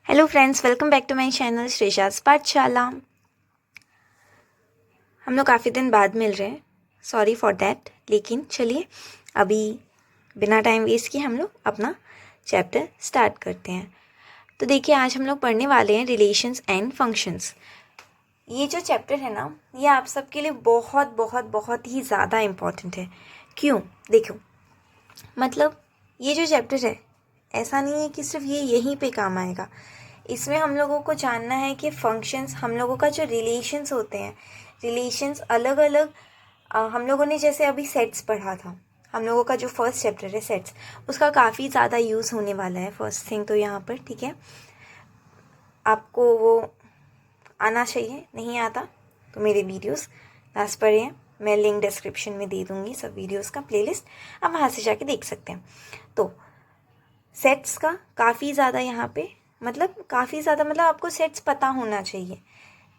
Hello friends, welcome back to my channel Shresha's Pathshala. हम लोग काफ़ी दिन बाद मिल रहे हैं, सॉरी फॉर दैट। लेकिन चलिए अभी बिना टाइम वेस्ट किए हम लोग अपना चैप्टर स्टार्ट करते हैं। तो देखिए, आज हम लोग पढ़ने वाले हैं रिलेशंस एंड फंक्शंस। ये जो चैप्टर है ना, ये आप सबके लिए बहुत बहुत बहुत ही ज़्यादा इम्पॉर्टेंट है। क्यों? देखो, मतलब ये जो चैप्टर है, ऐसा नहीं है कि सिर्फ ये यहीं पे काम आएगा। इसमें हम लोगों को जानना है कि फंक्शंस, हम लोगों का जो रिलेशंस होते हैं, रिलेशंस अलग अलग। हम लोगों ने जैसे अभी सेट्स पढ़ा था, हम लोगों का जो फर्स्ट चैप्टर है सेट्स, उसका काफ़ी ज़्यादा यूज़ होने वाला है फर्स्ट थिंग तो यहाँ पर। ठीक है, आपको वो आना चाहिए, नहीं आता तो मेरे वीडियोस लास्ट पर हैं, मैं लिंक डिस्क्रिप्शन में दे दूँगी सब वीडियोस का प्लेलिस्ट, आप वहाँ से जाके देख सकते हैं। तो सेट्स का काफ़ी ज़्यादा यहाँ पे काफ़ी ज़्यादा आपको सेट्स पता होना चाहिए,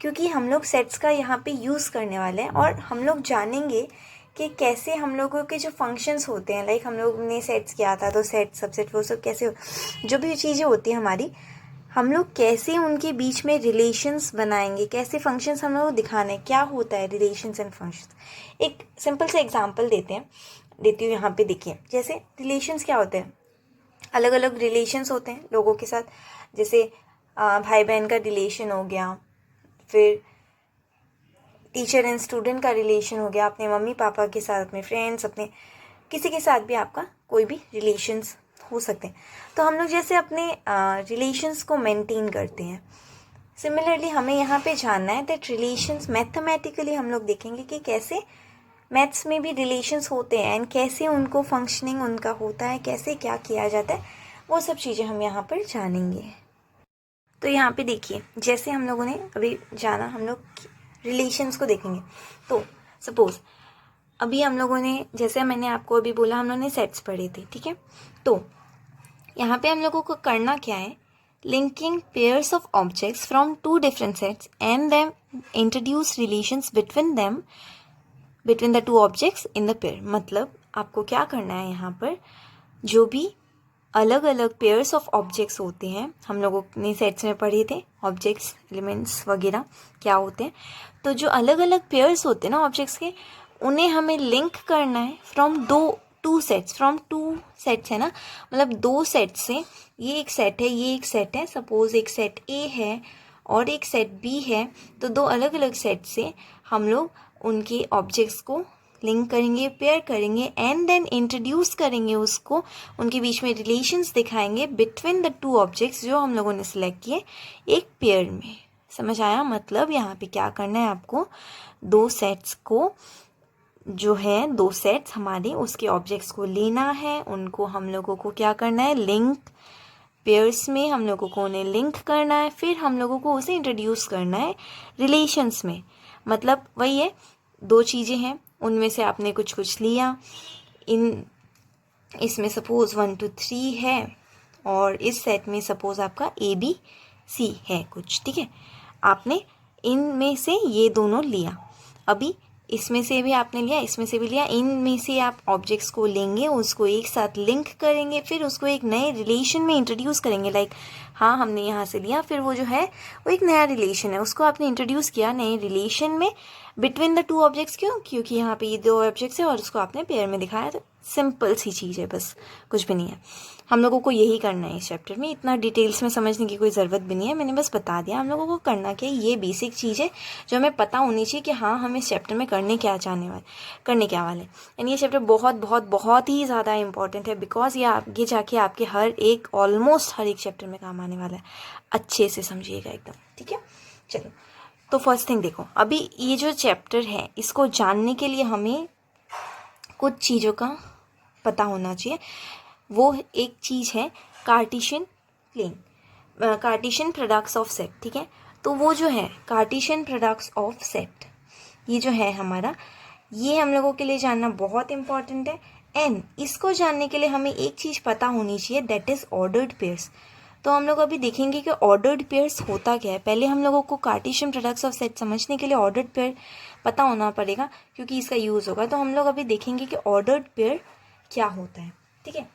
क्योंकि हम लोग सेट्स का यहाँ पे यूज़ करने वाले हैं और हम लोग जानेंगे कि कैसे हम लोगों के जो फंक्शंस होते हैं, लाइक हम लोग ने सेट्स किया था तो सेट सबसेट वो सब कैसे जो भी चीज़ें होती हैं हमारी, हम लोग कैसे उनके बीच में रिलेशंस बनाएंगे, कैसे फंक्शंस हम लोग को दिखाने, क्या होता है रिलेशंस एंड फंक्शंस। एक सिंपल से एग्जांपल देती हूँ यहाँ पे। देखिए, जैसे रिलेशंस क्या होते हैं, अलग अलग रिलेशंस होते हैं लोगों के साथ। जैसे भाई बहन का रिलेशन हो गया, फिर टीचर एंड स्टूडेंट का रिलेशन हो गया, अपने मम्मी पापा के साथ, अपने फ्रेंड्स, अपने किसी के साथ भी आपका कोई भी रिलेशंस हो सकते हैं। तो हम लोग जैसे अपने रिलेशंस को मेंटेन करते हैं, सिमिलरली हमें यहाँ पे जानना है दैट रिलेशंस मैथमेटिकली हम लोग देखेंगे कि कैसे मैथ्स में भी रिलेशंस होते हैं एंड कैसे उनको फंक्शनिंग उनका होता है, कैसे क्या किया जाता है, वो सब चीज़ें हम यहाँ पर जानेंगे। तो यहाँ पे देखिए, जैसे हम लोगों ने अभी जाना, हम लोग रिलेशंस को देखेंगे। तो सपोज अभी हम लोगों ने, जैसे मैंने आपको अभी बोला, हम लोगों ने सेट्स पढ़े थे, ठीक है। तो यहाँ पे हम लोगों को करना क्या है, linking pairs of objects from two different sets and then introduce relations between the two objects in the pair. मतलब आपको क्या करना है, यहाँ पर जो भी अलग अलग पेयर्स ऑफ ऑब्जेक्ट्स होते हैं, हम लोगों ने सेट्स में पढ़े थे ऑब्जेक्ट्स, एलिमेंट्स वगैरह क्या होते हैं। तो जो अलग अलग पेयर्स होते हैं ना ऑब्जेक्ट्स के, उन्हें हमें लिंक करना है फ्रॉम टू सेट्स है ना, मतलब दो सेट से। ये एक सेट है, ये एक सेट है, सपोज एक सेट ए है और एक सेट बी है। तो दो अलग अलग सेट से हम लोग उनके ऑब्जेक्ट्स को लिंक करेंगे, पेयर करेंगे एंड देन इंट्रोड्यूस करेंगे उसको, उनके बीच में रिलेशंस दिखाएंगे बिटवीन द टू ऑब्जेक्ट्स जो हम लोगों ने सिलेक्ट किए एक पेयर में। समझ आया? मतलब यहाँ पे क्या करना है आपको, दो सेट्स को जो है, दो सेट्स हमारे, उसके ऑब्जेक्ट्स को लेना है, उनको हम लोगों को क्या करना है, लिंक पेयर्स में हम लोगों को उन्हें लिंक करना है, फिर हम लोगों को उसे इंट्रोड्यूस करना है रिलेशंस में। मतलब वही है, दो चीज़ें हैं, उनमें से आपने कुछ कुछ लिया, इसमें सपोज 1 2 3 है और इस सेट में सपोज आपका ABC है कुछ, ठीक है। आपने इनमें से ये दोनों लिया, अभी इसमें से भी आपने लिया, इसमें से भी लिया, इनमें से आप ऑब्जेक्ट्स को लेंगे, उसको एक साथ लिंक करेंगे, फिर उसको एक नए रिलेशन में इंट्रोड्यूस करेंगे। लाइक हाँ, हमने यहाँ से लिया, फिर वो जो है वो एक नया रिलेशन है, उसको आपने इंट्रोड्यूस किया नए रिलेशन में बिटवीन द टू ऑब्जेक्ट्स। क्योंकि यहाँ पे ये दो ऑब्जेक्ट्स है और उसको आपने पेयर में दिखाया। तो सिंपल सी चीज़ है, बस कुछ भी नहीं है। हम लोगों को यही करना है इस चैप्टर में, इतना डिटेल्स में समझने की कोई ज़रूरत भी नहीं है, मैंने बस बता दिया हम लोगों को करना क्या है। ये बेसिक चीज़ है जो हमें पता होनी चाहिए कि हाँ, हम इस चैप्टर में करने क्या वाले। एंड ये चैप्टर बहुत बहुत बहुत ही ज़्यादा इंपॉर्टेंट है, बिकॉज ये आगे जाके आपके ऑलमोस्ट हर एक चैप्टर में काम आने वाला है। अच्छे से समझिएगा एकदम, ठीक है। चलो, तो फर्स्ट थिंग देखो, अभी ये जो चैप्टर है, इसको जानने के लिए हमें कुछ चीज़ों का पता होना चाहिए। वो एक चीज़ है कार्टेशियन प्रोडक्ट्स ऑफ सेट, ठीक है। तो वो जो है कार्टेशियन प्रोडक्ट्स ऑफ सेट, ये जो है हमारा, ये हम लोगों के लिए जानना बहुत इंपॉर्टेंट है। एंड इसको जानने के लिए हमें एक चीज़ पता होनी चाहिए, दैट इज़ ऑर्डर्ड पेयर्स। तो हम लोग अभी देखेंगे कि ऑर्डर्ड पेयर्स होता क्या है। पहले हम लोगों को कार्टेशियन प्रोडक्ट्स ऑफ सेट समझने के लिए ऑर्डर्ड पेयर पता होना पड़ेगा, क्योंकि इसका यूज़ होगा। तो हम लोग अभी देखेंगे कि ऑर्डर्ड पेयर क्या होता है, ठीक है।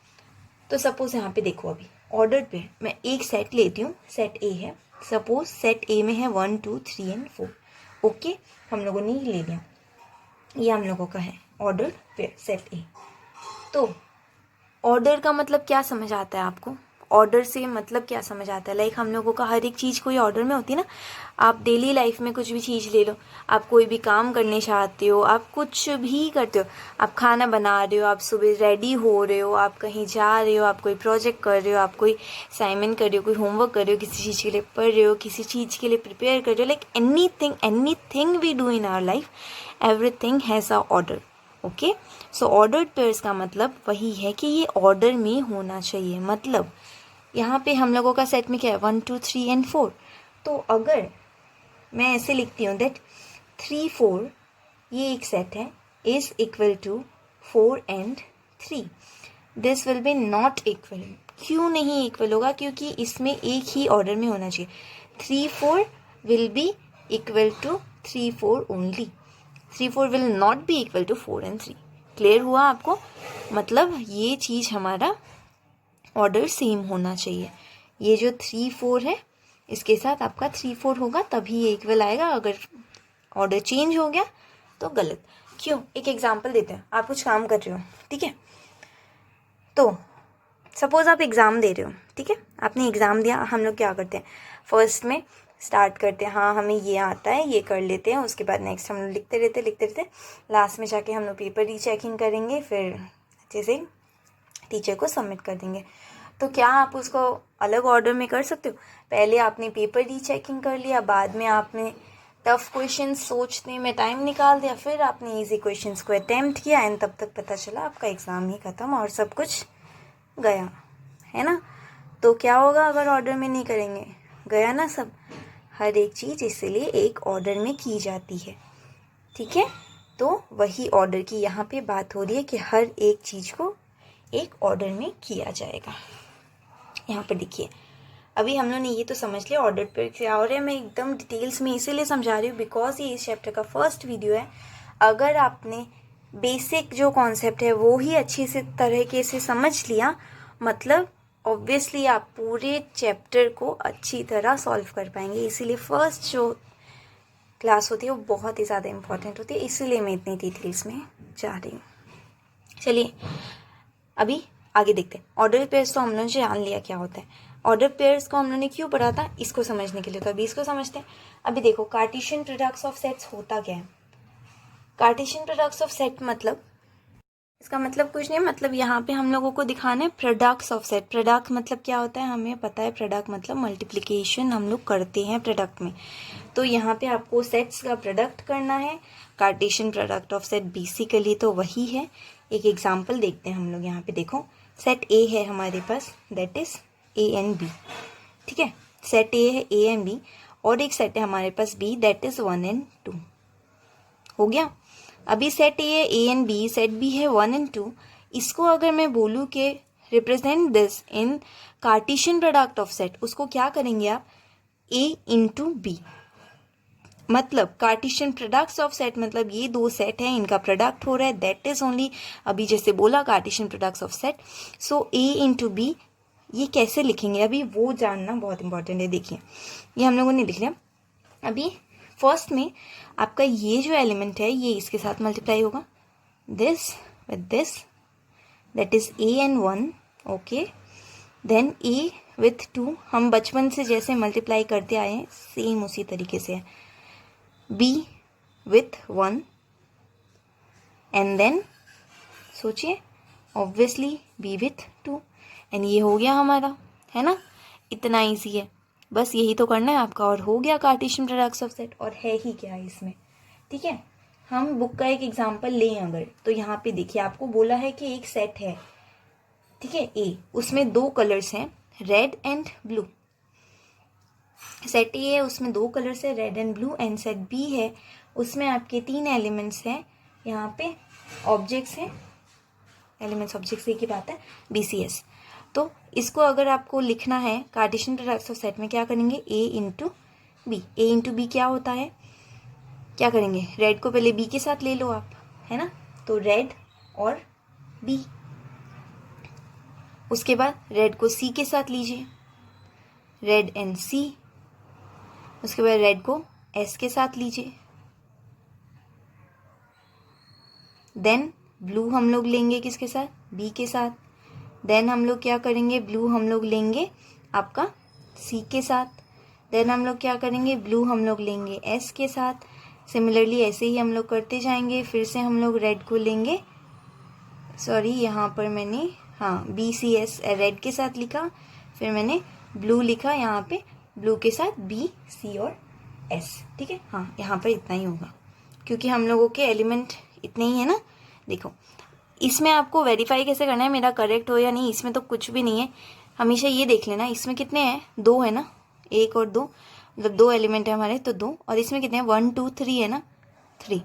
तो सपोज यहाँ पे देखो, अभी ऑर्डर पे मैं एक सेट लेती हूँ, सेट ए है, सपोज सेट ए में है 1 2 3 एंड 4। ओके, हम लोगों ने ये ले लिया, ये हम लोगों का है ऑर्डर पे सेट ए। तो ऑर्डर का मतलब क्या समझ आता है आपको? ऑर्डर से मतलब क्या समझ आता है? लाइक हम लोगों का हर एक चीज़ कोई ऑर्डर में होती है ना। आप डेली लाइफ में कुछ भी चीज़ ले लो, आप कोई भी काम करने चाहते हो, आप कुछ भी करते हो, आप खाना बना रहे हो, आप सुबह रेडी हो रहे हो, आप कहीं जा रहे हो, आप कोई प्रोजेक्ट कर रहे हो, आप कोई असाइनमेंट कर रहे हो, कोई होमवर्क कर रहे हो, किसी चीज़ के लिए पढ़ रहे हो, किसी चीज़ के लिए प्रिपेयर कर रहे हो, like anything we do in our life, everything has a order. Okay, so ordered pairs का मतलब वही है कि ये ऑर्डर में होना चाहिए। मतलब यहाँ पे हम लोगों का सेट में क्या है, 1 2 3 एंड 4। तो अगर मैं ऐसे लिखती हूँ दैट 3 4 ये एक सेट है, is equal to 4 and 3, this will be not equal. क्यों नहीं इक्वल होगा? क्योंकि इसमें एक ही ऑर्डर में होना चाहिए। 3 4 will be equal to 3 4 only, 3 4 will not be equal to 4 and 3। Clear हुआ आपको? मतलब ये चीज़ हमारा ऑर्डर सेम होना चाहिए। ये जो 3 4 है इसके साथ आपका 3 4 होगा, तभी ये इक्वल आएगा। अगर ऑर्डर चेंज हो गया तो गलत। क्यों? एक एग्जांपल देते हैं। आप कुछ काम कर रहे हो, ठीक है, तो सपोज आप एग्ज़ाम दे रहे हो, ठीक है, आपने एग्ज़ाम दिया। हम लोग क्या करते हैं, फर्स्ट में स्टार्ट करते हैं, हाँ हमें ये आता है, ये कर लेते हैं, उसके बाद नेक्स्ट हम लोग लिखते रहते, लास्ट में जाके हम लोग पेपर रीचेकिंग करेंगे, फिर अच्छे से टीचर को सबमिट कर देंगे। तो क्या आप उसको अलग ऑर्डर में कर सकते हो? पहले आपने पेपर रीचेकिंग कर लिया, बाद में आपने टफ क्वेश्चन सोचने में टाइम निकाल दिया, फिर आपने इजी क्वेश्चंस को अटेम्प्ट किया, एंड तब तक पता चला आपका एग्ज़ाम ही ख़त्म और सब कुछ गया, है ना। तो क्या होगा अगर ऑर्डर में नहीं करेंगे? गया ना सब। हर एक चीज़ इसीलिए एक ऑर्डर में की जाती है, ठीक है। तो वही ऑर्डर की यहाँ पे बात हो रही है कि हर एक चीज़ को एक ऑर्डर में किया जाएगा। यहाँ पर देखिए, अभी हम लोग ने ये तो समझ लिया ऑर्डर पे क्या हो रहा है। मैं एकदम डिटेल्स में इसीलिए समझा रही हूँ बिकॉज ये इस चैप्टर का फर्स्ट वीडियो है। अगर आपने बेसिक जो कॉन्सेप्ट है वो ही अच्छी से तरीके से समझ लिया, मतलब ऑब्वियसली आप पूरे चैप्टर को अच्छी तरह सॉल्व कर पाएंगे। इसीलिए फर्स्ट जो क्लास होती है वो बहुत ही ज़्यादा इम्पॉर्टेंट होती है, इसीलिए मैं इतनी डिटेल्स में जा रही हूँ। चलिए अभी आगे देखते हैं। ऑर्डर पेयर्स तो हम लोगों ने जान लिया क्या होता है। ऑर्डर पेयर्स को हम लोगों ने क्यों पढ़ा था, इसको समझने के लिए। तो अभी इसको समझते हैं। अभी देखो, कार्टेशियन प्रोडक्ट्स ऑफ सेट्स होता क्या है। कार्टेशियन प्रोडक्ट्स ऑफ सेट मतलब, इसका मतलब कुछ नहीं, मतलब यहाँ पे हम लोगों को दिखाना है प्रोडक्ट्स ऑफ सेट। प्रोडक्ट मतलब क्या होता है, हमें पता है। प्रोडक्ट मतलब मल्टीप्लिकेशन हम लोग करते हैं प्रोडक्ट में। तो यहाँ पे आपको सेट्स का प्रोडक्ट करना है। Cartesian product of set basically तो वही है। एक एग्जांपल देखते हैं हम लोग। यहाँ पे देखो, सेट ए है हमारे पास, that is A and B, ठीक है। सेट ए है, ए एंड बी, और एक सेट है हमारे पास बी, दैट इज 1 एंड 2। हो गया। अभी सेट ए है, A and B, set B है 1 एंड 2। इसको अगर मैं बोलूँ कि represent this in Cartesian product of set, उसको क्या करेंगे आप, ए इंटू बी। मतलब कार्टेशियन प्रोडक्ट्स ऑफ सेट मतलब ये दो सेट हैं, इनका प्रोडक्ट हो रहा है, दैट इज ओनली, अभी जैसे बोला Cartesian products of set. So A into B, ये कैसे लिखेंगे अभी वो जानना बहुत इंपॉर्टेंट है। देखिए, ये हम लोगों ने लिख लिया। अभी फर्स्ट में आपका ये जो एलिमेंट है ये इसके साथ मल्टीप्लाई होगा, this with this, that is A and 1, okay. Then A with 2, हम बचपन से जैसे मल्टीप्लाई करते आए हैं सेम उसी तरीके से है। b with 1, एंड देन सोचिए ऑब्वियसली b with 2, एंड ये हो गया हमारा, है ना। इतना इजी है, बस यही तो करना है आपका और हो गया कार्टेशियन प्रोडक्ट्स ऑफ सेट। और है ही क्या है इसमें, ठीक है। हम बुक का एक एग्जांपल लें अगर, तो यहाँ पे देखिए आपको बोला है कि एक सेट है, ठीक है, ए, उसमें दो कलर्स हैं, red and blue. Set A है उसमें दो कलर्स है, red and blue. And set B है उसमें आपके 3 एलिमेंट्स हैं, यहाँ पे ऑब्जेक्ट्स हैं, एलिमेंट्स ऑब्जेक्ट्स एक ही बात है, BCS। तो इसको अगर आपको लिखना है कार्टेशियन प्रोडक्ट्स ऑफ सेट में, क्या करेंगे, ए into B. A into B क्या होता है, क्या करेंगे, रेड को पहले बी के साथ ले लो आप, है ना। तो रेड और बी, उसके बाद रेड को सी के साथ लीजिए, रेड एंड सी। उसके बाद रेड को एस के साथ लीजिए, देन ब्लू हम लोग लेंगे किसके साथ, बी के साथ। देन हम लोग क्या करेंगे, ब्लू हम लोग लेंगे आपका सी के साथ। देन हम लोग क्या करेंगे, ब्लू हम लोग लेंगे एस के साथ। सिमिलरली ऐसे ही हम लोग करते जाएंगे। फिर से हम लोग रेड को लेंगे, सॉरी यहाँ पर मैंने बी सी एस रेड के साथ लिखा, फिर मैंने ब्लू लिखा यहाँ पे, ब्लू के साथ बी सी और एस। ठीक है, यहाँ पर इतना ही होगा क्योंकि हम लोगों के एलिमेंट इतने ही है ना। देखो इसमें आपको वेरीफाई कैसे करना है मेरा करेक्ट हो या नहीं, इसमें तो कुछ भी नहीं है। हमेशा ये देख लेना इसमें कितने हैं, 2 है ना, 1 और 2, मतलब 2 एलिमेंट है हमारे तो 2। और इसमें कितने हैं, 1 2 3 है ना, 3।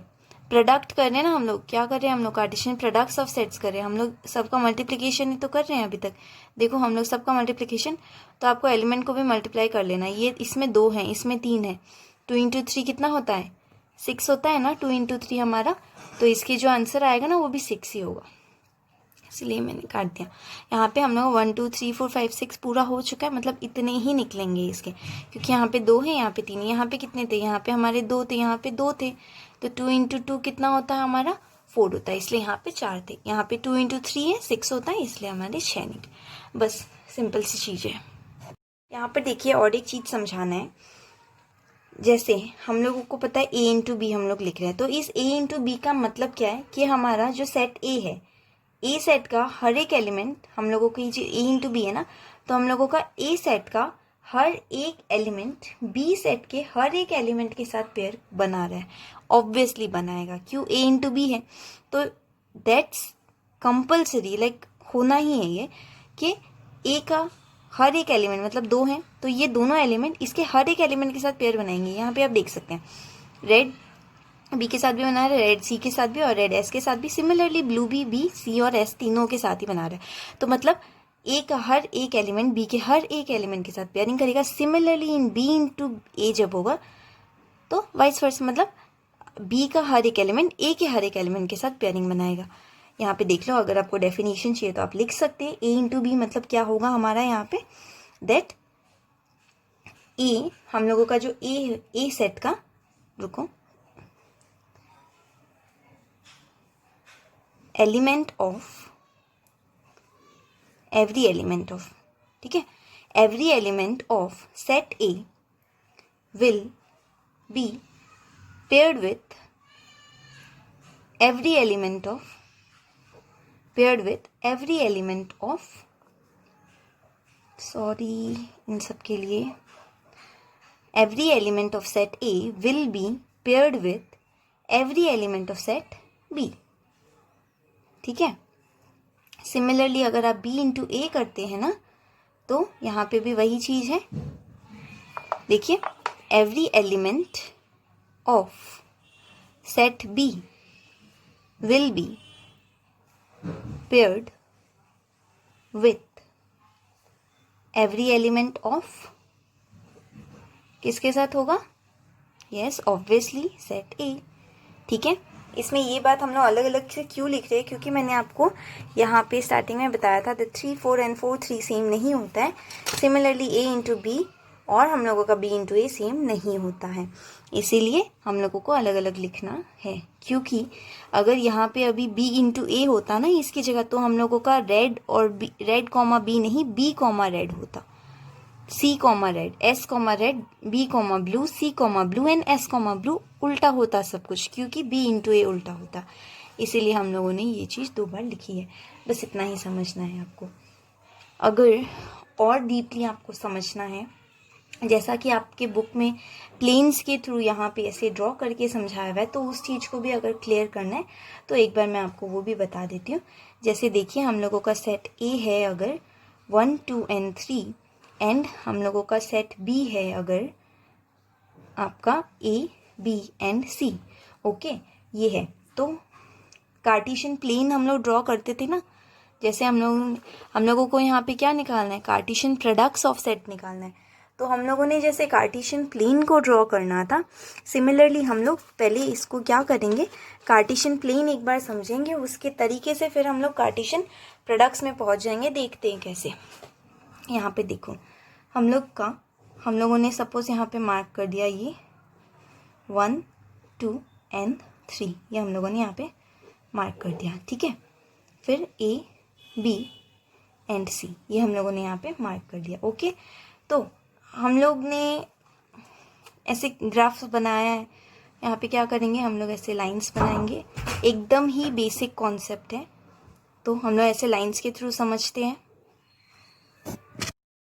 प्रोडक्ट कर रहे हैं ना हम लोग, क्या कर रहे हैं हम लोग, कार्टेशियन प्रोडक्ट्स ऑफ सेट्स कर रहे हैं हम लोग। सबका मल्टीप्लिकेशन ही तो कर रहे हैं अभी तक। देखो हम लोग सबका मल्टीप्लिकेशन, तो आपको एलिमेंट को भी मल्टीप्लाई कर लेना। ये इसमें 2 है, इसमें 3 है, 2 इंटू 3 कितना होता है, 6 होता है ना, 2 इंटू 3 हमारा। तो इसके जो आंसर आएगा ना वो भी 6 ही होगा, इसलिए मैंने काट दिया। यहाँ पे हम लोग 1 2 3 4 5 6 पूरा हो चुका है, मतलब इतने ही निकलेंगे इसके, क्योंकि यहाँ पे 2 है, यहाँ पे 3 है। यहाँ पे कितने थे, यहाँ पे हमारे 2 थे, यहाँ पे 2 थे, तो 2 इंटू 2 कितना होता है हमारा, 4 होता है, इसलिए यहाँ पे 4 थे। यहाँ पे 2 इंटू 3 है, 6 होता है, इसलिए हमारे 6 निकले। बस सिंपल सी चीज़ है। यहाँ पर देखिए और एक चीज़ समझाना है। जैसे हम लोगों को पता है a इंटू बी हम लोग लिख रहे हैं, तो इस a इंटू बी का मतलब क्या है कि हमारा जो सेट a है, ए सेट का हर एक एलिमेंट हम लोगों की जो ए इंटू बी है ना, तो हम लोगों का ए सेट का हर एक एलिमेंट बी सेट के हर एक एलिमेंट के साथ पेयर बना रहा है। ऑब्वियसली बनाएगा, क्यों, ए इंटू बी है, तो दैट्स कंपल्सरी, लाइक होना ही है ये कि ए का हर एक एलिमेंट, मतलब 2 हैं तो ये दोनों एलिमेंट इसके हर एक एलिमेंट के साथ पेयर बनाएंगे। यहाँ पे आप देख सकते हैं रेड बी के साथ भी बना रहा है, रेड सी के साथ भी, और रेड एस के साथ भी। सिमिलरली ब्लू भी बी सी और एस तीनों के साथ ही बना रहा है। तो मतलब ए का हर एक एलिमेंट बी के हर एक एलिमेंट के साथ पेयरिंग करेगा। सिमिलरली इन बी इंटू ए जब होगा तो वाइस वर्सा, मतलब बी का हर एक एलिमेंट ए के हर एक एलिमेंट के साथ पेयरिंग बनाएगा। यहाँ पे देख लो, अगर आपको डेफिनेशन चाहिए तो आप लिख सकते हैं। ए इंटू बी मतलब क्या होगा हमारा यहाँ पे, दैट ए हम लोगों का जो ए सेट का, रुको, element of every element of, ठीक है, every element of set A will be paired with every element of sorry इन सब के लिए, every element of set A will be paired with every element of set B. ठीक है, similarly अगर आप b इंटू ए करते हैं ना, तो यहाँ पे भी वही चीज़ है। देखिए, every element of set b will be paired with every element of, किसके साथ होगा, यस ऑब्वियसली सेट ए। ठीक है, इसमें ये बात हम लोग अलग अलग से क्यों लिख रहे हैं, क्योंकि मैंने आपको यहाँ पे स्टार्टिंग में बताया था 3 4 एंड 4 3 सेम नहीं होता है। सिमिलरली ए इंटू बी और हम लोगों का बी इंटू ए सेम नहीं होता है, इसीलिए हम लोगों को अलग अलग लिखना है। क्योंकि अगर यहाँ पे अभी बी इंटू ए होता ना इसकी जगह, तो हम लोगों का रेड और बी, रेड कॉमा बी नहीं, बी कॉमा रेड होता, C comma red, S comma red, B comma blue, C comma blue and S comma blue. उल्टा होता सब कुछ, क्योंकि बी इंटू ए उल्टा होता, इसीलिए हम लोगों ने ये चीज़ 2 बार लिखी है। बस इतना ही समझना है आपको। अगर और डीपली आपको समझना है, जैसा कि आपके बुक में प्लेन्स के थ्रू यहाँ पे ऐसे ड्रॉ करके समझाया हुआ है, तो उस चीज़ को भी अगर क्लियर करना है तो एक बार मैं आपको वो भी बता देती हूँ। जैसे देखिए, हम लोगों का सेट ए है अगर 1 2 एंड 3, एंड हम लोगों का सेट बी है अगर आपका A B and C. Okay, ये है। तो कार्टेशियन प्लेन हम लोग ड्रॉ करते थे ना, जैसे हम लोगों को यहाँ पे क्या निकालना है, कार्टेशियन प्रोडक्ट्स ऑफ सेट निकालना है। तो हम लोगों ने जैसे कार्टेशियन प्लेन को ड्रॉ करना था, सिमिलरली हम लोग पहले इसको क्या करेंगे, कार्टेशियन प्लेन एक बार समझेंगे, उसके तरीके से फिर हम लोग कार्टेशियन प्रोडक्ट्स में पहुंच जाएंगे। देखते हैं कैसे। यहाँ पे देखो हम लोगों ने सपोज यहाँ पे मार्क कर दिया ये 1 2 एंड 3, ये हम लोगों ने यहाँ पे मार्क कर दिया, ठीक है। फिर A B एंड C, ये हम लोगों ने यहाँ पे मार्क कर दिया, ओके। तो हम लोग ने ऐसे ग्राफ्स बनाया है, यहाँ पे क्या करेंगे हम लोग, ऐसे लाइंस बनाएंगे, एकदम ही बेसिक कॉन्सेप्ट है, तो हम लोग ऐसे लाइंस के थ्रू समझते हैं।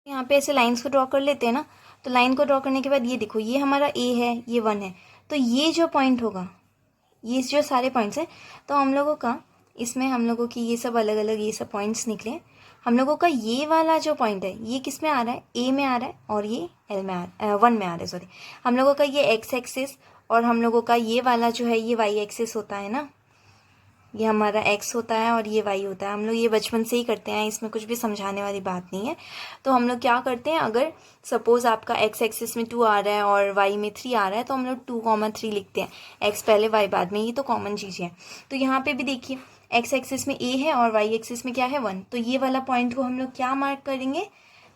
यहाँ पे ऐसे लाइंस को ड्रॉ कर लेते हैं ना, तो लाइन को ड्रॉ करने के बाद ये देखो, ये हमारा A है, ये 1 है, तो ये जो पॉइंट होगा, ये जो सारे पॉइंट्स हैं, तो हम लोगों का इसमें हम लोगों की ये सब अलग अलग ये सब पॉइंट्स निकले। हम लोगों का ये वाला जो पॉइंट है ये किस में आ रहा है, A में आ रहा है, और ये L में 1 में आ रहा है, सॉरी। हम लोगों का ये x एक्सिस और हम लोगों का ये वाला जो है ये y एक्सिस होता है ना, ये हमारा x होता है और ये y होता है। हम लोग ये बचपन से ही करते हैं, इसमें कुछ भी समझाने वाली बात नहीं है। तो हम लोग क्या करते हैं, अगर सपोज आपका x एक्सिस में 2 आ रहा है और y में 3 आ रहा है, तो हम लोग 2, 3 लिखते हैं, x पहले y बाद में, ये तो कॉमन चीज़ है। तो यहाँ पे भी देखिए x एक्सिस में a है और y एक्सिस में क्या है 1, तो ये वाला पॉइंट को हम लोग क्या मार्क करेंगे,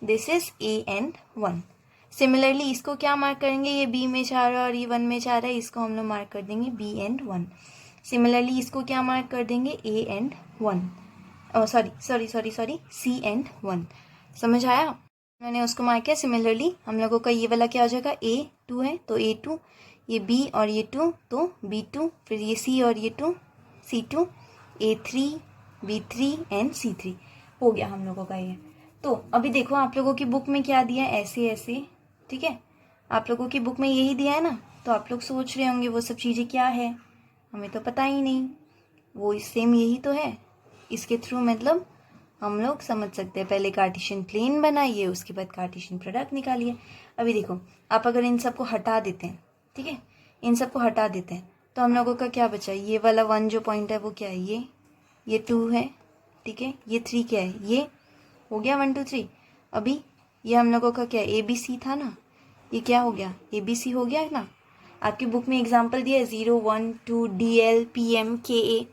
this is a and 1। Similarly इसको क्या मार्क करेंगे, ये b में जा रहा है और ये 1 में जा रहा है, इसको हम लोग मार्क कर देंगे b एंड 1। सिमिलरली इसको क्या मार्क कर देंगे, a and 1, sorry c and 1। समझ आया, मैंने उसको मार्क किया। सिमिलरली हम लोगों का ये वाला क्या हो जाएगा, a 2 है तो a2, ये b और ये 2 तो b2, फिर ये c और ये 2 c2, a3 b3 and c3 हो गया हम लोगों का ये। तो अभी देखो आप लोगों की बुक में क्या दिया है, ऐसे ऐसे, ठीक है, आप लोगों की बुक में यही दिया है ना। तो आप लोग सोच रहे होंगे वो सब चीज़ें क्या है, हमें तो पता ही नहीं, वो सेम यही तो है। इसके थ्रू मतलब हम लोग समझ सकते हैं, पहले कार्टेशियन प्लेन बनाइए, उसके बाद कार्टेशियन प्रोडक्ट निकालिए। अभी देखो आप अगर इन सबको हटा देते हैं, ठीक है, इन सबको हटा देते हैं, तो हम लोगों का क्या बचा, ये वाला 1 जो पॉइंट है वो क्या है, ये 2 है, ठीक है, ये 3 क्या है, ये हो गया 1 2 3। अभी ये हम लोगों का क्या है, ABC था ना, ये क्या हो गया, ABC हो गया ना। आपकी बुक में एग्जाम्पल दिया है 0 1 2 DL PM KA,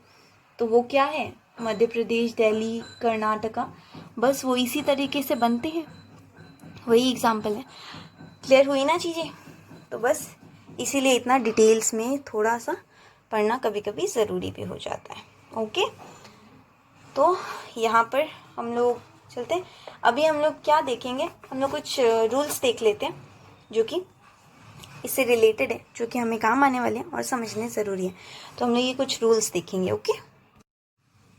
तो वो क्या है, मध्य प्रदेश, दिल्ली, कर्नाटका, बस वो इसी तरीके से बनते हैं, वही एग्जाम्पल है। क्लियर हुई ना चीज़ें, तो बस इसीलिए इतना डिटेल्स में थोड़ा सा पढ़ना कभी कभी ज़रूरी भी हो जाता है, ओके। तो यहाँ पर हम लोग चलते हैं। अभी हम लोग क्या देखेंगे, हम लोग कुछ रूल्स देख लेते हैं जो कि इससे रिलेटेड है, जो कि हमें काम आने वाले हैं और समझने ज़रूरी है। तो हम लोग ये कुछ रूल्स देखेंगे, ओके।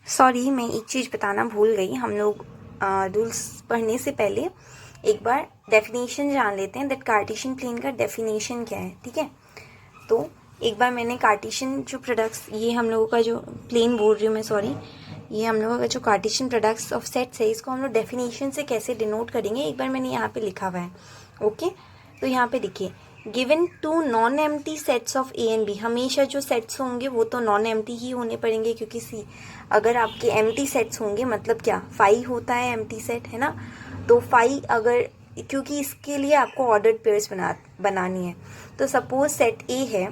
सॉरी, मैं एक चीज़ बताना भूल गई, हम लोग रूल्स पढ़ने से पहले एक बार डेफिनेशन जान लेते हैं, दैट कार्टेशियन प्लेन का डेफिनेशन क्या है, ठीक है। तो एक बार मैंने कार्टेशियन जो प्रोडक्ट्स, ये हम लोगों का जो प्लेन बोल रही हूँ मैं, सॉरी, ये हम लोगों का जो कार्टेशियन प्रोडक्ट्स ऑफ सेट्स है, इसको हम लोग डेफिनेशन से कैसे डिनोट करेंगे, एक बार मैंने यहाँ पे लिखा हुआ है, ओके। तो यहाँ पे देखिए, given 2 non empty sets of A and B, हमेशा जो सेट्स होंगे वो तो नॉन एम्प्टी ही होने पड़ेंगे, क्योंकि अगर आपके एम्प्टी सेट्स होंगे मतलब क्या, 5 होता है एम्प्टी सेट, है ना। तो 5 अगर, क्योंकि इसके लिए आपको ऑर्डर्ड पेयर्स बनानी है। तो सपोज सेट A है,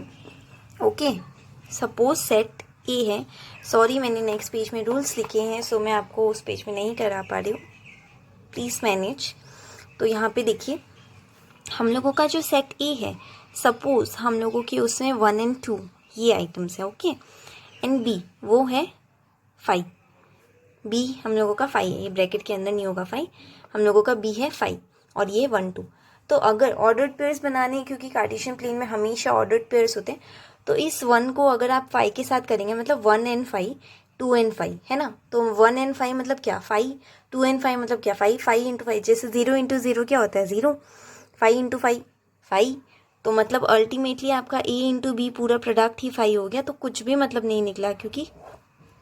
ओके, सपोज सेट A है, सॉरी मैंने नेक्स्ट पेज में रूल्स लिखे हैं, सो मैं आपको उस पेज में नहीं करा पा रही हूँ, प्लीज़ मैनेज। तो यहाँ पे देखिए, हम लोगों का जो सेट A है, सपोज हम लोगों की उसमें 1 एंड 2 ये आइटम्स है, ओके, एंड B वो है 5, B हम लोगों का 5 है, ये ब्रैकेट के अंदर नहीं होगा 5, हम लोगों का B है 5 और ये 1 2। तो अगर ऑर्डर्ड पेयर्स बनाने, क्योंकि कार्टेशियन प्लेन में हमेशा ऑर्डर्ड पेयर्स होते हैं, तो इस 1 को अगर आप 5 के साथ करेंगे मतलब 1 एंड 5 2 एंड 5, है ना। तो 1 एंड 5 मतलब क्या 5, 2 एंड 5 मतलब क्या 5, 5 इंटू 5, जैसे 0 इंटू 0 क्या होता है 0, 5 इंटू 5 5, तो मतलब अल्टीमेटली आपका A इंटू B पूरा प्रोडक्ट ही 5 हो गया, तो कुछ भी मतलब नहीं निकला, क्योंकि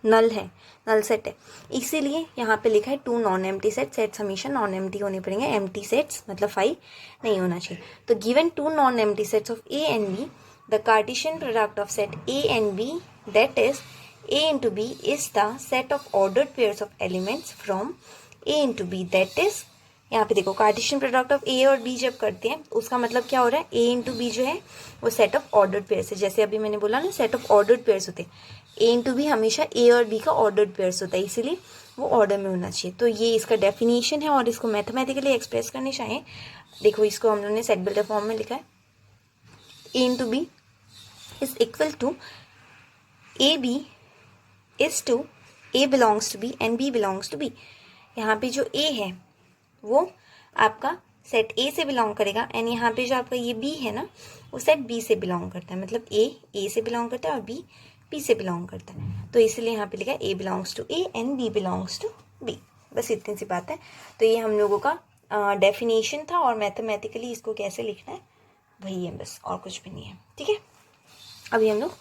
नल है, नल सेट है। इसीलिए यहाँ पे लिखा है 2 नॉन एम्प्टी सेट, सेट्स हमेशा नॉन एम्प्टी होने पड़ेंगे, एम्प्टी सेट्स मतलब 5 नहीं होना चाहिए। तो given 2 non empty sets of A and B, the Cartesian product of set A and B, that is A into B is the set of ordered pairs of elements from A into B, that is यहाँ पे देखो Cartesian product of ए और B जब करते हैं उसका मतलब क्या हो रहा है, ए इंटू बी जो है वो सेट ऑफ ऑर्डर्ड पेयर्स है। जैसे अभी मैंने बोला ना सेट ऑफ ऑर्डर्ड पेयर्स होते हैं, ए इंटू बी हमेशा ए और बी का ऑर्डर्ड पेयर्स होता है, इसीलिए वो ऑर्डर में होना चाहिए। तो ये इसका डेफिनेशन है। और इसको मैथमेटिकली एक्सप्रेस करने चाहें, देखो इसको हम लोगों ने सेट बिल्डर फॉर्म में लिखा है, A into B is equal to A B is to A belongs to B and B belongs to B. यहाँ पे जो ए है वो आपका सेट ए से बिलोंग करेगा एंड यहाँ पे जो आपका ये बी है ना वो सेट बी से बिलोंग करता है, मतलब ए से बिलोंग करता है और बी से बिलोंग करता है। तो इसलिए यहाँ पे लिखा है A belongs to A and B belongs to B. बस इतनी सी बात है। तो ये हम लोगों का डेफिनेशन था और मैथमेटिकली इसको कैसे लिखना है वही है, बस और कुछ भी नहीं है। ठीक है, अभी हम लोग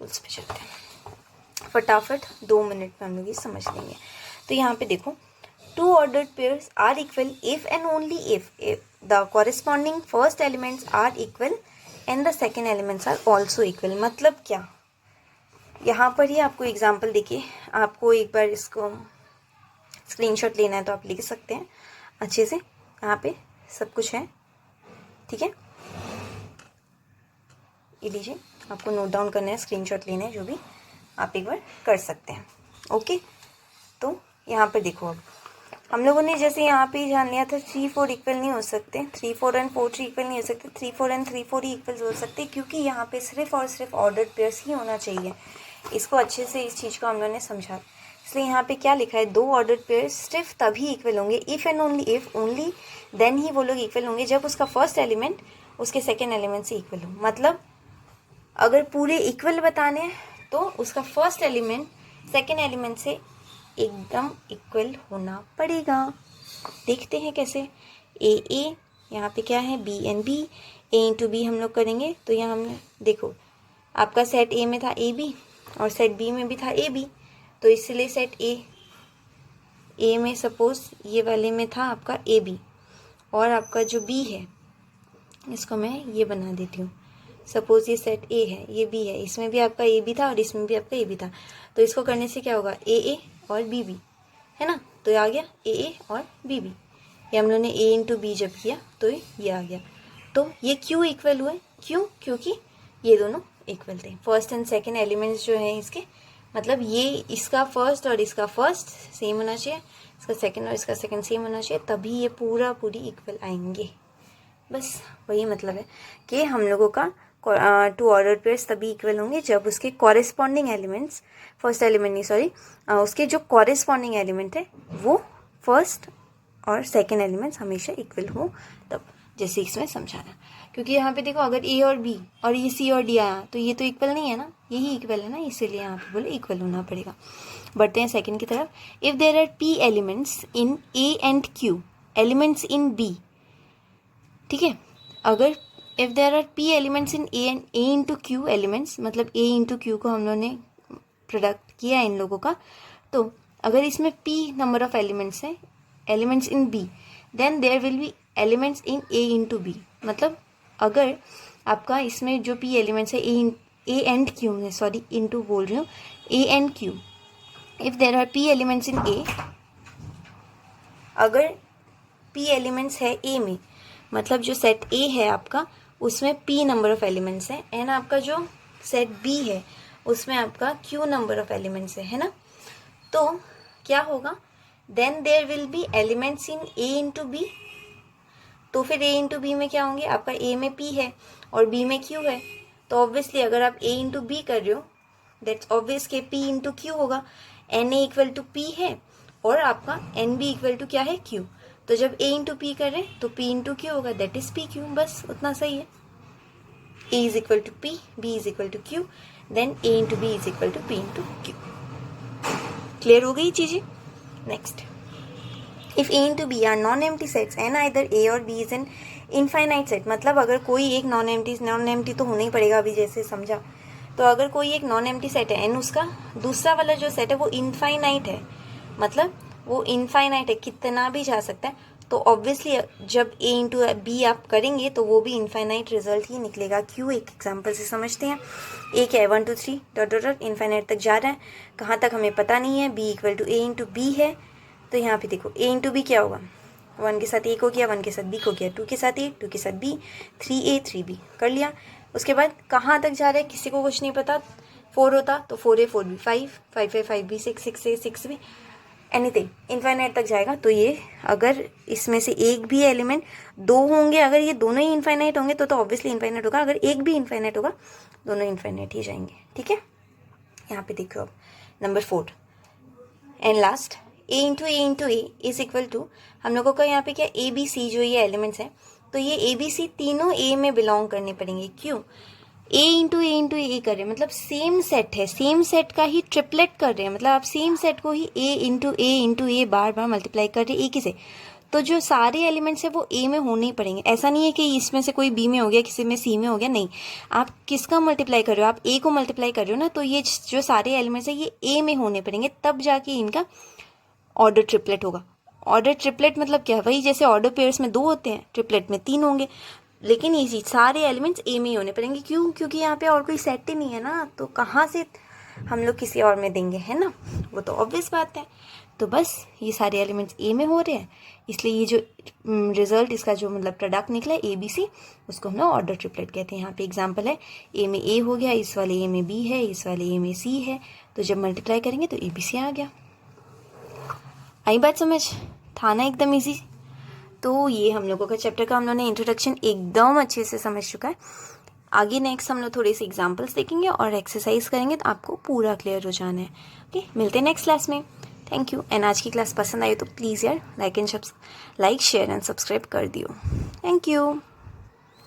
रूल्स पे चलते हैं, फटाफट 2 मिनट में हम लोग ये समझ लेंगे। तो यहाँ पे देखो, two ordered pairs are equal if and only if the corresponding first elements are equal and the second elements are also equal। मतलब क्या, यहाँ पर ही आपको एग्जांपल देखिए, आपको एक बार इसको स्क्रीनशॉट लेना है तो आप लिख सकते हैं अच्छे से, यहाँ पे सब कुछ है। ठीक है, ये लीजिए, आपको नोट डाउन करना है, स्क्रीनशॉट लेना है, जो भी आप एक बार कर सकते हैं। ओके, तो यहाँ पर देखो, अब हम लोगों ने जैसे यहाँ पे जान लिया था 3 4 इक्वल नहीं हो सकते, 3 4 एंड 4 3 इक्वल नहीं हो सकते, 3 4 एंड 3 4 ही इक्वल हो सकते, क्योंकि यहाँ पे सिर्फ और सिर्फ ऑर्डर्ड पेयर्स ही होना चाहिए। इसको अच्छे से इस चीज़ को हम लोगों ने समझा। इसलिए यहाँ पे क्या लिखा है, 2 ऑर्डर्ड पेयर्स सिर्फ तभी इक्वल होंगे, if and only if, only then ही वो लोग इक्वल होंगे जब उसका फर्स्ट एलिमेंट उसके सेकेंड एलिमेंट से इक्वल हो। मतलब अगर पूरे इक्वल बताने हैं तो उसका फर्स्ट एलिमेंट सेकेंड एलिमेंट से एकदम इक्वल होना पड़ेगा। देखते हैं कैसे। ए यहाँ पे क्या है, B and B, A into B हम लोग करेंगे। तो यहाँ हमने देखो, आपका सेट ए में था ए बी और सेट बी में भी था ए बी, तो इसलिए सेट ए में सपोज ये वाले में था आपका ए बी, और आपका जो बी है इसको मैं ये बना देती हूँ, सपोज ये सेट ए है, ये बी है, इसमें भी आपका ए बी था और इसमें भी आपका ए बी था। तो इसको करने से क्या होगा, ए और बी है ना, तो ये आ गया ए और बी। ये हम लोगों ने ए इंटू बी जब किया तो ये आ गया। तो ये क्यों इक्वल हुए, क्यों, क्योंकि ये दोनों इक्वल थे, फर्स्ट एंड सेकंड एलिमेंट्स जो हैं इसके, मतलब ये इसका फर्स्ट और इसका फर्स्ट सेम होना चाहिए, इसका सेकंड और इसका सेकंड सेम होना चाहिए, तभी ये पूरी इक्वल आएंगे। बस वही मतलब है कि हम लोगों का 2 ऑर्डर पेयर्स तभी इक्वल होंगे जब उसके कॉरेस्पॉन्डिंग एलिमेंट्स, फर्स्ट एलिमेंट नहीं सॉरी, उसके जो कॉरेस्पॉन्डिंग एलिमेंट है वो फर्स्ट और सेकंड एलिमेंट्स हमेशा इक्वल हो तब, जैसे इसमें समझाना। क्योंकि यहाँ पे देखो, अगर ए और बी और ये सी और डी आया तो ये तो इक्वल नहीं है ना, यही इक्वल है ना, इसीलिए यहाँ पे बोले इक्वल होना पड़ेगा। बढ़ते हैं सेकंड की तरफ। If there are P elements in A and Q elements in B, ठीक है, अगर if there are P elements in A into Q elements, मतलब ए इंटू क्यू को हम लोगों ने प्रोडक्ट किया इन लोगों का, तो अगर इसमें पी नंबर ऑफ एलिमेंट्स हैं, elements in B, then there will be elements in A into B. मतलब अगर आपका इसमें जो पी एलिमेंट्स है ए एंड क्यू में, सॉरी इंटू बोल रही हूँ, A and Q, if there are P elements in A, अगर पी एलिमेंट्स है ए में, मतलब जो सेट ए है आपका उसमें p नंबर ऑफ एलिमेंट्स हैं, एंड आपका जो सेट b है उसमें आपका q नंबर ऑफ एलिमेंट्स है ना, तो क्या होगा, then there will be elements in a into B. तो फिर a इंटू बी में क्या होंगे, आपका a में p है और b में q है, तो ऑब्वियसली अगर आप a इंटू बी कर रहे हो, दैट्स ऑब्वियस के p इंटू क्यू होगा। na इक्वल टू p है और आपका nb इक्वल टू क्या है, q। तो जब a इंटू पी कर रहे हैं तो p इंटू क्यू होगा, दैट इज पी क्यू, बस उतना सही है। a is equal to P, b is equal to Q, then a into B is equal to p into Q. Clear हो गई चीजें। Next, if a into B are non empty sets and either a और b is an infinite set, मतलब अगर कोई एक non empty तो होना ही पड़ेगा, अभी जैसे समझा, तो अगर कोई एक नॉन एम्प्टी सेट है एंड उसका दूसरा वाला जो सेट है वो इनफाइनाइट है, मतलब वो इनफाइनाइट है, कितना भी जा सकता है, तो ऑब्वियसली जब a इंटू बी आप करेंगे तो वो भी इनफाइनाइट रिजल्ट ही निकलेगा। क्यों, एक एग्जांपल से समझते हैं। a क्या है, 1 2 3 डॉट डॉट डॉट इनफाइनाइट तक जा रहा है, कहाँ तक हमें पता नहीं है, b equal to a into B है, तो यहाँ पे देखो a इंटू बी क्या होगा, 1 के साथ 1 हो गया, 1 के साथ b हो गया, 2 के साथ a, 2 के साथ b, 3a 3b कर लिया। उसके बाद कहाँ तक जा रहा है किसी को कुछ नहीं पता। 4 होता तो 4a 4b 5, 5a 5b 6, 6a 6b, anything infinite तक जाएगा। तो ये अगर इसमें से एक भी एलिमेंट, 2 होंगे, अगर ये दोनों ही इनफाइनाइट होंगे तो ऑब्वियसली इनफाइनाइट होगा। अगर एक भी इनफाइनाइट होगा दोनों इनफाइनाइट ही जाएंगे। ठीक है, यहाँ पे देखो अब number 4 and last a into A is equal to, हम लोगों का यहाँ पे क्या ए बी सी जो ये एलिमेंट्स हैं, तो ये ए बी सी तीनों ए में बिलोंग करने पड़ेंगे। क्यों? ए इंटू ए कर रहे हैं, मतलब सेम सेट है, सेम सेट का ही ट्रिपलेट कर रहे हैं, मतलब आप सेम सेट को ही ए इंटू ए बार बार मल्टीप्लाई कर रहे हैं एक ही से। तो जो सारे एलिमेंट्स है वो ए में होने ही पड़ेंगे। ऐसा नहीं है कि इसमें से कोई बी में हो गया, किसी में सी में हो गया, नहीं। आप किसका मल्टीप्लाई कर रहे हो? आप ए को मल्टीप्लाई कर रहे हो ना, तो ये जो सारे एलिमेंट्स है ये ए में होने पड़ेंगे, तब जाके इनका ऑर्डर ट्रिपलेट होगा। ऑर्डर ट्रिपलेट मतलब क्या? वही जैसे ऑर्डर पेयर्स में 2 होते हैं, ट्रिपलेट में 3 होंगे, लेकिन ये चीज सारे एलिमेंट्स ए में ही होने पड़ेंगे। क्यों? क्योंकि यहाँ पे और कोई सेट ही नहीं है ना, तो कहाँ से हम लोग किसी और में देंगे, है ना? वो तो ऑब्वियस बात है। तो बस ये सारे एलिमेंट्स ए में हो रहे हैं, इसलिए ये जो रिजल्ट इसका जो मतलब प्रोडक्ट निकला ए बी सी, उसको हम लोग ऑर्डर ट्रिपलेट कहते हैं। यहाँ पे एग्जांपल है, ए में ए हो गया, इस वाले ए में बी है, इस वाले ए में सी है, तो जब मल्टीप्लाई करेंगे तो ए बी सी आ गया। आई बात समझ? था ना एकदम इजी। तो ये हम लोगों का चैप्टर का हम लोगों ने इंट्रोडक्शन एकदम अच्छे से समझ चुका है। आगे नेक्स्ट हम लोग थोड़े से एग्जांपल्स देखेंगे और एक्सरसाइज करेंगे, तो आपको पूरा क्लियर हो जाना है। ओके, मिलते हैं नेक्स्ट क्लास में। Thank you. एंड आज की क्लास पसंद आई तो प्लीज़ यार लाइक शेयर एंड सब्सक्राइब कर दियो। Thank you.